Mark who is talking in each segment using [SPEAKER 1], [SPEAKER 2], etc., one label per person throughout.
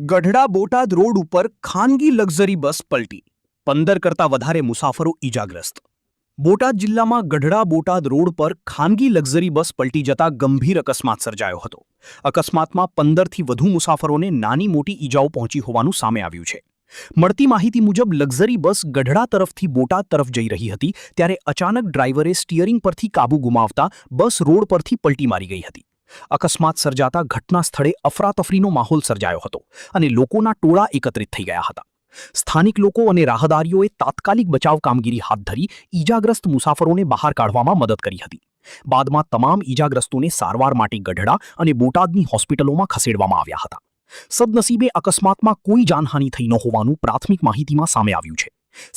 [SPEAKER 1] Gadhada Botad road ઉપર ખાનગી luxury bus પલટી 15 કરતા વધારે મુસાફરો ઈજાગ્રસ્ત. બોટાદ જિલ્લામાં ગઢડા બોટાદ રોડ પર ખાનગી લક્ઝરી બસ પલટી જતા ગંભીર અકસ્માત સર્જાયો હતો. અકસ્માતમાં 15થી વધુ મુસાફરોને નાની મોટી ઈજાઓ પહોંચી હોવાનું સામે આવ્યું છે. મળતી માહિતી મુજબ લક્ઝરી બસ ગઢડા તરફથી બોટાદ તરફ જઈ રહી હતી ત્યારે અચાનક ડ્રાઈવરે સ્ટીયરિંગ પરથી કાબુ ગુમાવતા બસ રોડ પરથી પલટી મારી ગઈ હતી. અકસ્માત સર્જાતા ઘટના સ્થળે અફરાતફરીનો માહોલ સર્જાયો હતો અને લોકોના ટોળા એકત્રિત થઈ ગયા હતા. સ્થાનિક લોકો અને રાહદારીઓએ તાત્કાલિક બચાવ કામગીરી હાથ ધરી ઈજાગ્રસ્ત મુસાફરોને બહાર કાઢવામાં મદદ કરી હતી. બાદમાં તમામ ઈજાગ્રસ્તોને સારવાર માટે ગઢડા અને બોટાદની હોસ્પિટલોમાં ખસેડવામાં આવ્યા હતા. સદનસીબે અકસ્માતમાં કોઈ જાનહાનિ થઈ ન હોવાનું પ્રાથમિક માહિતીમાં સામે આવ્યું છે.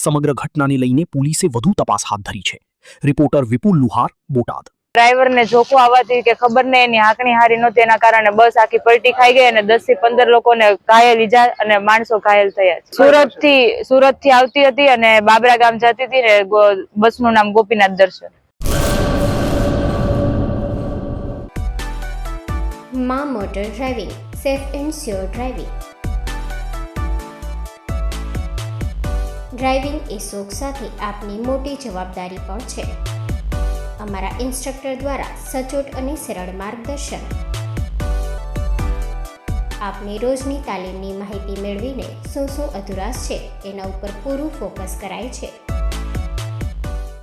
[SPEAKER 1] સમગ્ર ઘટનાને લઈને પોલીસે વધુ તપાસ હાથ ધરી છે. રિપોર્ટર વિપુલ લુહાર, બોટાદ.
[SPEAKER 2] ડ્રાઈવરને જોખો આવવાથી કે ખબર નહીં એની હાંકણી હારી નહોતી, એના કારણે બસ આખી પલટી ખાઈ ગઈ અને 10 થી 15 લોકોને ઘાયલ ઈજા અને માણસો ઘાયલ થયા છે. સુરતથી આવતી હતી અને બાબરા ગામ જતી હતી ને બસનું નામ ગોપીનાથ દર્શન.
[SPEAKER 3] માં motor driving, safe and sure driving. Driving એ શોખ સાથે આપની મોટી જવાબદારી પણ છે. અમારા ઇન્સ્ટ્રક્ટર દ્વારા સચોટ અને સરળ માર્ગદર્શન. આપની રોજની તાલીમની માહિતી મેળવીને શું અધુરાશ છે એના ઉપર પૂરું ફોકસ કરાય છે.